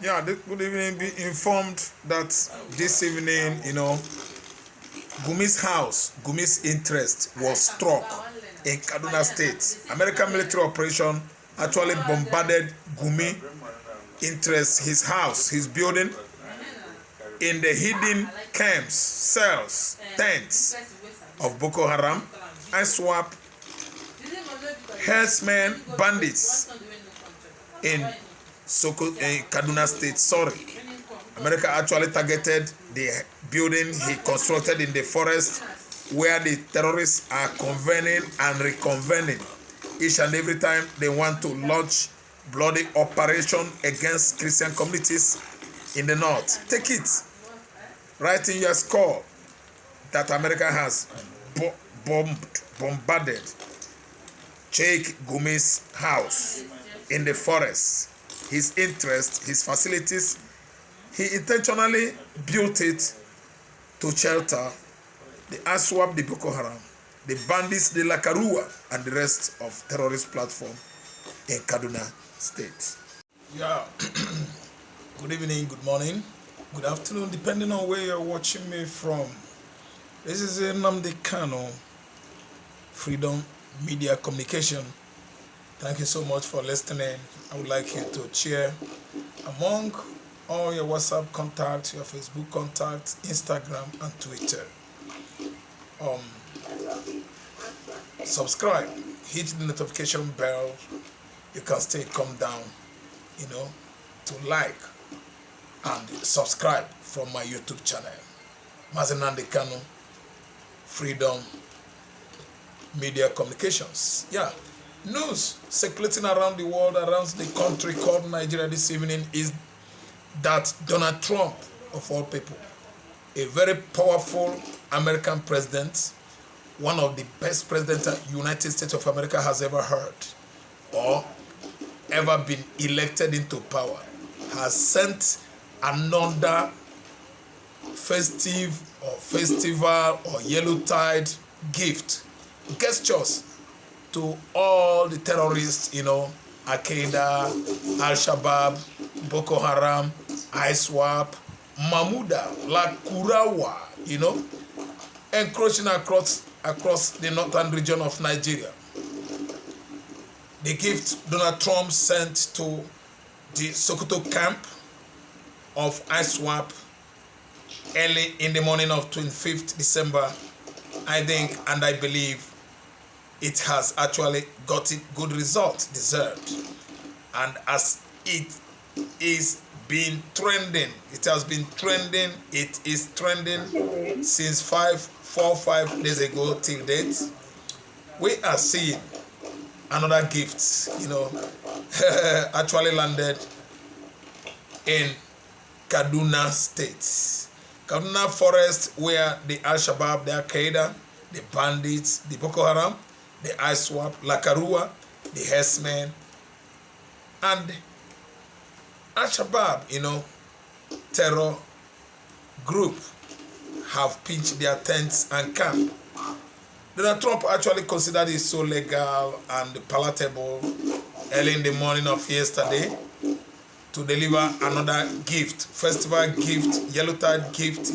Yeah, good evening. Be informed that this evening, Gumi's house, Gumi's interest was struck in Kaduna State. American military operation actually bombarded Gumi interest, his house, his building, in the hidden camps, cells, tents of Boko Haram, ISWAP, herdsmen, bandits in Kaduna State. America actually targeted the building he constructed in the forest where the terrorists are convening and reconvening each and every time they want to launch bloody operation against Christian communities in the north. Take it. Write in your score that America has bombarded Sheikh Gumi's house in the forest. His interest, his facilities, he intentionally built it to shelter the ASWAP, the Boko Haram, the bandits, the Lakarua, and the rest of terrorist platform in Kaduna State. Yeah, good evening, good morning, good afternoon, depending on where you're watching me from. This is Nnamdi Kanu, Freedom Media Communication. Thank you so much for listening. I would like you to share among all your WhatsApp contacts, your Facebook contacts, Instagram, and Twitter. Subscribe, hit the notification bell. You can stay calm down, to like and subscribe from my YouTube channel. Nnamdi Kanu, Freedom Media Communications. Yeah. News circulating around the world, around the country called Nigeria this evening is that Donald Trump, of all people, a very powerful American president, one of the best presidents the United States of America has ever heard or ever been elected into power, has sent another festival or Yellowtide gift, gestures to all the terrorists, Al-Qaeda, Al-Shabaab, Boko Haram, ISWAP, Mahmuda, Lakurawa, encroaching across the northern region of Nigeria. The gift Donald Trump sent to the Sokoto camp of ISWAP early in the morning of 25th December, I think and I believe it has actually got it good result deserved. And as it is been trending, it has been trending, it is trending since 5 days ago till date. We are seeing another gift, actually landed in Kaduna State. Kaduna Forest, where the Al-Shabaab, the Al-Qaeda, the bandits, the Boko Haram, the ISWAP, Lakarua, the herdsmen, and Al-Shabaab, terror group have pitched their tents and camp. Donald Trump actually considered it so legal and palatable early in the morning of yesterday to deliver another gift, festival gift, Yellowtide gift,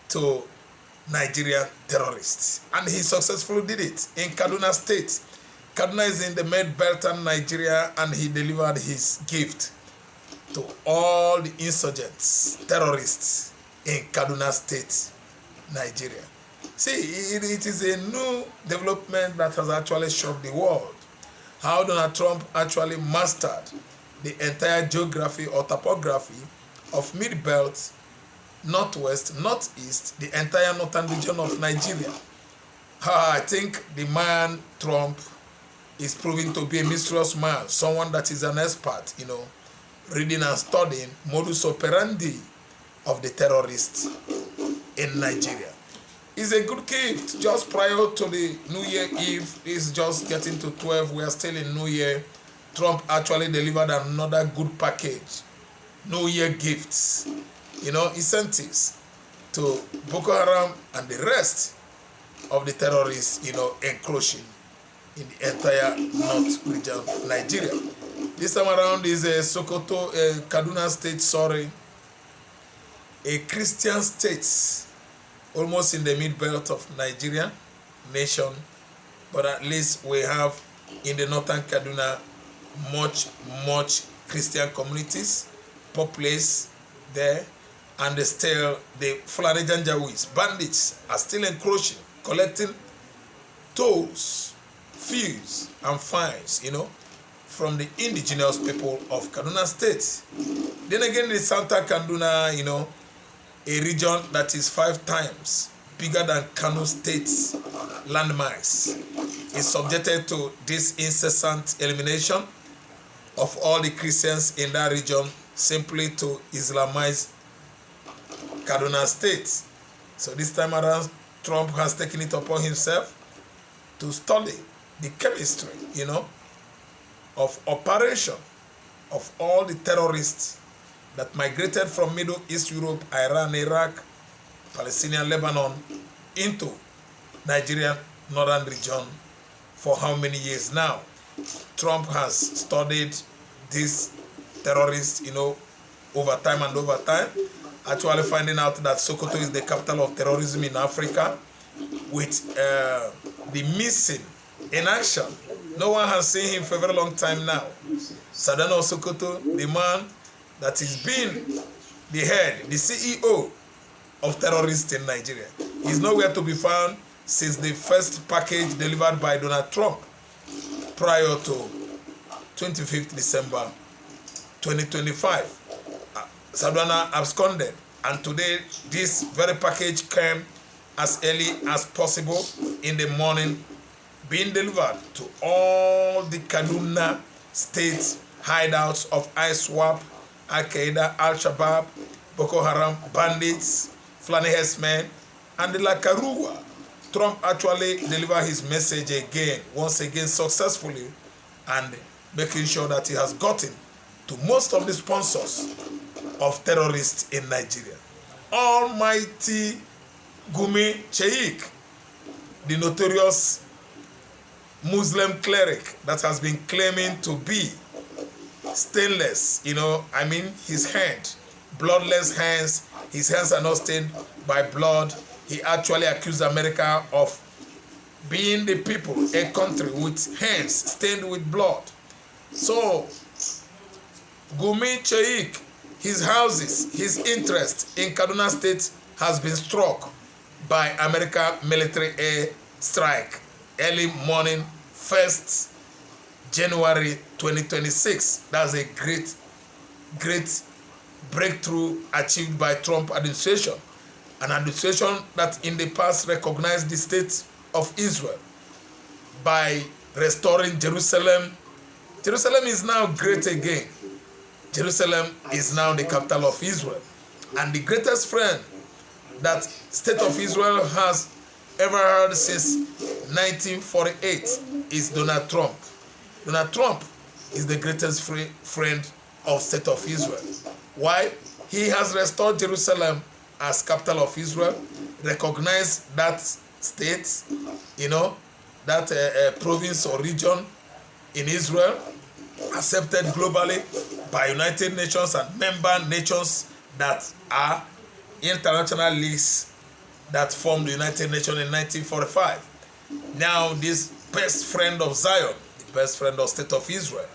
to Nigerian terrorists. And he successfully did it in Kaduna State. Kaduna is in the Mid-Belt and Nigeria, and he delivered his gift to all the insurgents, terrorists in Kaduna State, Nigeria. See, it is a new development that has actually shocked the world. How Donald Trump actually mastered the entire geography or topography of Mid-Belt, Northwest, Northeast, the entire northern region of Nigeria. I think the man Trump is proving to be a mysterious man, someone that is an expert, reading and studying modus operandi of the terrorists in Nigeria. It's a good gift. Just prior to the New Year Eve, it's just getting to 12. We are still in New Year. Trump actually delivered another good package. New Year gifts, incentives to Boko Haram and the rest of the terrorists, encroaching in the entire north region of Nigeria. This time around is Sokoto, Kaduna State, sorry, a Christian state, almost in the mid-belt of Nigeria nation, but at least we have in the northern Kaduna much Christian communities, populace there, and still the Fulani Janjaweeds, bandits are still encroaching, collecting tolls, fees, and fines, from the indigenous people of Kaduna State. Then again, the Santa Kaduna, a region that is 5 times bigger than Kano State's landmass, is subjected to this incessant elimination of all the Christians in that region simply to Islamize Kaduna State. So this time around, Trump has taken it upon himself to study the chemistry, of operation of all the terrorists that migrated from Middle East Europe, Iran, Iraq, Palestinian, Lebanon, into Nigerian northern region for how many years now. Trump has studied these terrorists, over time and over time, actually finding out that Sokoto is the capital of terrorism in Africa, with the missing in action. No one has seen him for a very long time now. Sadano Sokoto, the man that is being the head, the CEO of terrorists in Nigeria, is nowhere to be found since the first package delivered by Donald Trump prior to 25th December 2025. Sadana absconded, and today this very package came as early as possible in the morning, being delivered to all the Kaduna State hideouts of ISWAP, Al-Qaeda, Al-Shabaab, Boko Haram, bandits, Fulani herdsmen, and the Lakaruwa. Trump actually delivered his message once again successfully, and making sure that he has gotten to most of the sponsors of terrorists in Nigeria. Almighty Gumi Sheikh, the notorious Muslim cleric that has been claiming to be stainless, his hand, bloodless hands, his hands are not stained by blood. He actually accused America of being the people, a country with hands stained with blood. So, Gumi Sheikh, his houses, his interest in Kaduna State has been struck by America military air strike early morning, 1st January 2026. That's a great breakthrough achieved by Trump administration, an administration that in the past recognized the state of Israel by restoring Jerusalem. Jerusalem is now great again. Jerusalem is now the capital of Israel. And the greatest friend that state of Israel has ever had since 1948 is Donald Trump. Donald Trump is the greatest friend of state of Israel. Why? He has restored Jerusalem as capital of Israel, recognized that state, that province or region in Israel, accepted globally by United Nations and member nations that are international leagues that formed the United Nations in 1945. Now this best friend of Zion, the best friend of state of Israel,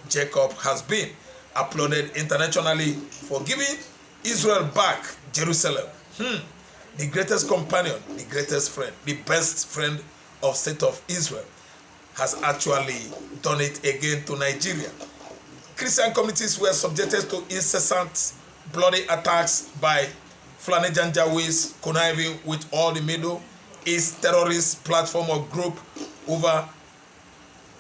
Jacob, has been applauded internationally for giving Israel back Jerusalem. The greatest companion, the greatest friend, the best friend of state of Israel has actually done it again to Nigeria. Christian communities were subjected to incessant bloody attacks by Fulani Janjaweeds, conniving with all the Middle East terrorist platform or group over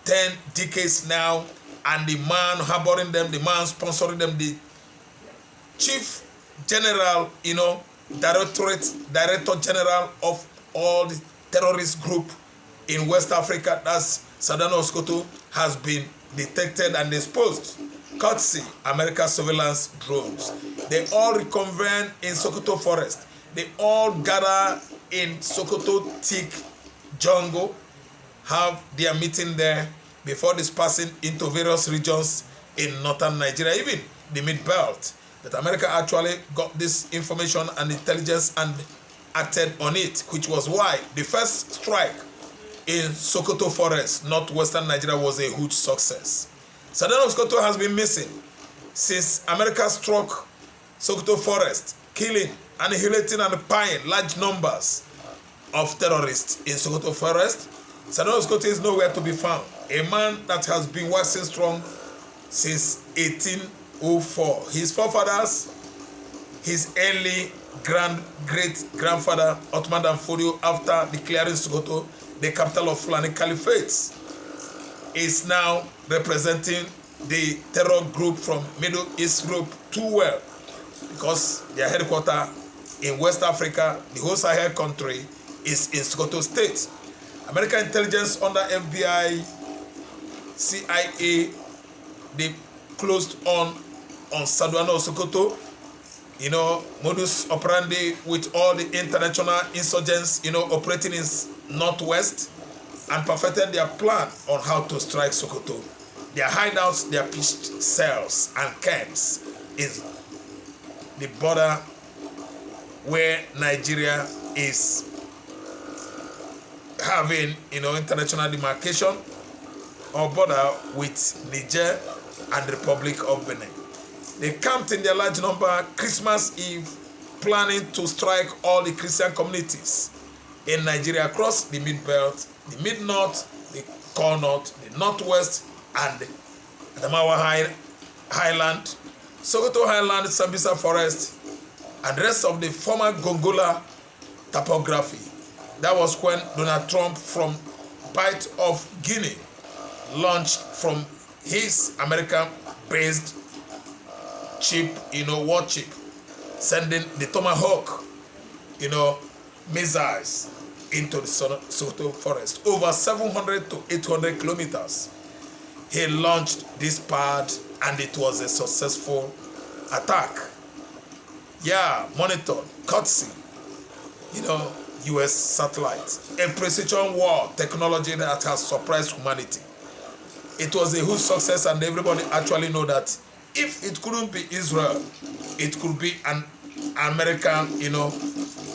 10 decades now, and the man harboring them, the man sponsoring them, the chief general, director general of all the terrorist group in West Africa, that's Sadano Sokoto, has been detected and exposed, courtesy America's surveillance drones. They all reconvene in Sokoto forest. They all gather in Sokoto thick jungle, have their meeting there before dispersing into various regions in northern Nigeria, even the mid-belt. That America actually got this information and intelligence and acted on it, which was why the first strike in Sokoto Forest, northwestern Nigeria, was a huge success. Southern Sokoto has been missing since America struck Sokoto Forest, killing, annihilating, and paying large numbers of terrorists in Sokoto Forest. Southern Sokoto is nowhere to be found. A man that has been waxing strong since 1804. His forefathers, his early great-grandfather, Ottoman Danfodio, after declaring Sokoto the capital of Fulani Caliphate, is now representing the terror group from Middle East group too well, because their headquarters in West Africa, the whole Sahel country, is in Sokoto State. American intelligence under FBI, CIA, they closed on Saduano Sokoto, modus operandi with all the international insurgents, operating in northwest, and perfected their plan on how to strike Sokoto. Their hideouts, their pitched cells and camps is the border where Nigeria is having, international demarcation or border with Niger and the Republic of Benin. They camped in their large number Christmas Eve, planning to strike all the Christian communities in Nigeria across the mid-belt, the mid-north, the core north, the northwest, and the Adamawa Highland, Sokoto Highland, Sambisa Forest, and the rest of the former Gongola topography. That was when Donald Trump, from Bight of Guinea, launched from his American-based chip, warship, sending the Tomahawk, missiles into the Sokoto Forest. Over 700 to 800 kilometers. He launched this pad, and it was a successful attack. Yeah, monitored, courtesy, U.S. satellites. A precision war technology that has surprised humanity. It was a huge success, and everybody actually know that if it couldn't be Israel, it could be an American,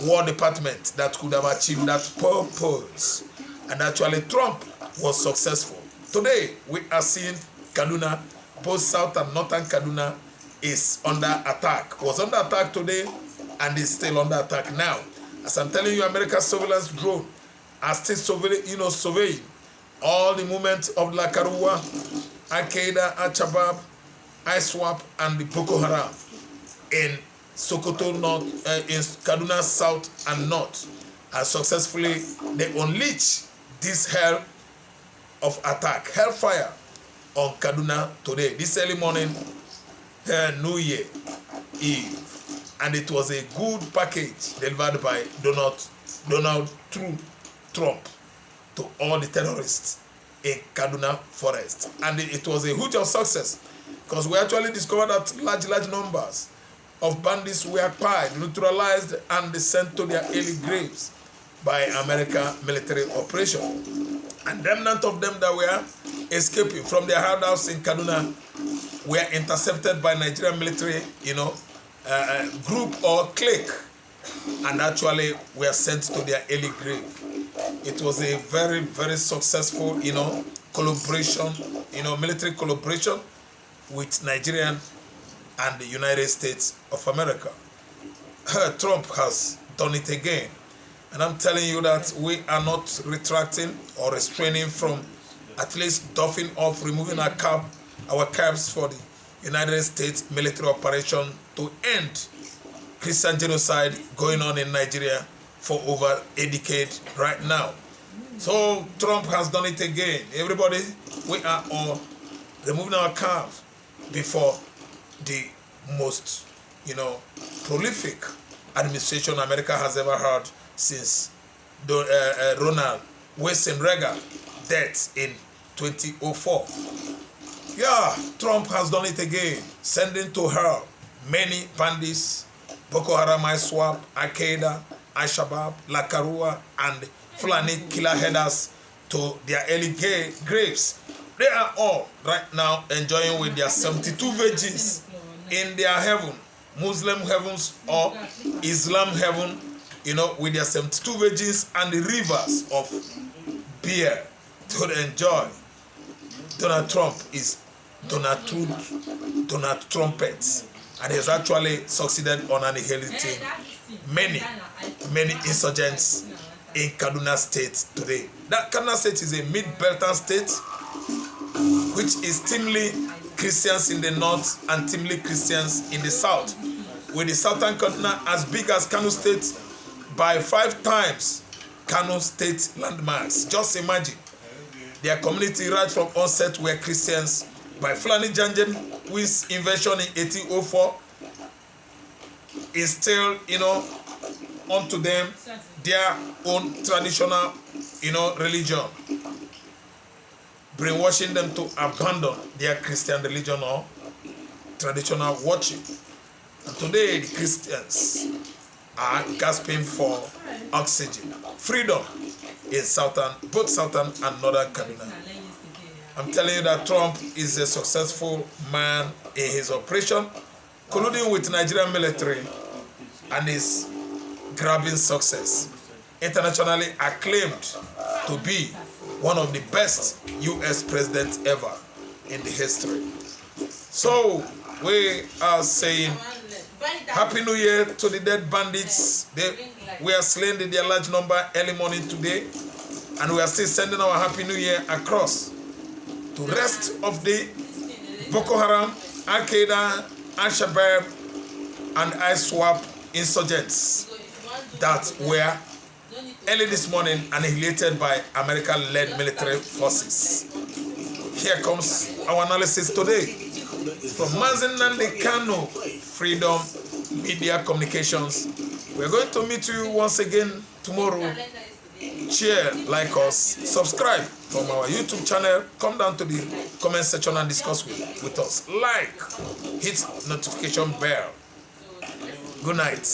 War Department that could have achieved that purpose. And actually, Trump was successful. Today, we are seeing Kaduna, both South and Northern Kaduna, is under attack. Was under attack today, and is still under attack now. As I'm telling you, America's surveillance drone are still surveying all the movements of La Karua, Al-Qaeda, Al-Shabaab, ISWAP, and the Boko Haram in Sokoto North, in Kaduna South and North. And successfully, they unleash this hell of attack, hellfire, on Kaduna today, this early morning, New Year Eve. And it was a good package delivered by Donald Trump to all the terrorists in Kaduna Forest. And it was a huge success, because we actually discovered that large numbers of bandits were acquired, neutralized, and sent to their early graves by American military operation. And remnant of them that were escaping from their hideouts in Kaduna were intercepted by Nigerian military, group or clique, and actually were sent to their early grave. It was a very, very successful, collaboration, military collaboration with Nigerian and the United States of America. Trump has done it again. And I'm telling you that we are not retracting or restraining from at least doffing off, removing our caps for the United States military operation to end Christian genocide going on in Nigeria for over a decade right now. So Trump has done it again. Everybody, we are all removing our caps before the most, prolific administration America has ever had since Ronald Reagan death in 2004. Yeah, Trump has done it again, sending to her many bandits, Boko Haram, ISWAP, Al-Qaeda, Al-Shabaab, La Karua, and Fulani killer headers to their early graves They are all right now enjoying with their 72 virgins in their heaven, Muslim heavens or Islam heaven, with their 72 virgins and the rivers of beer to enjoy. Donald Trump is Donald Trumpet, and he has actually succeeded on annihilating many insurgents in Kaduna State today. That Kaduna State is a mid-Beltan state, which is thinly Christians in the north and thinly Christians in the south, with the southern Kaduna as big as Kano State by 5 times Kano State landmarks. Just imagine. Their community right from onset were Christians by Fulani Janjen, whose invasion in 1804 instilled, onto them their own traditional, religion, brainwashing them to abandon their Christian religion or traditional worship. And today, the Christians are gasping for oxygen, freedom in both southern and northern Kaduna. I'm telling you that Trump is a successful man in his operation, colluding with Nigerian military, and is grabbing success. Internationally acclaimed to be one of the best U.S. presidents ever in the history. So we are saying Happy New Year to the dead bandits. We are slain in their large number early morning today, and we are still sending our Happy New Year across to rest of the Boko Haram, Al-Qaeda, Al-Shabaab, and ISWAP insurgents that were early this morning annihilated by American-led military forces. Here comes our analysis today from Mazen Nandi Kano, Freedom Media Communications. We're going to meet you once again tomorrow. Share, like us, subscribe from our YouTube channel. Come down to the comment section and discuss with us. Like, hit notification bell. Good night.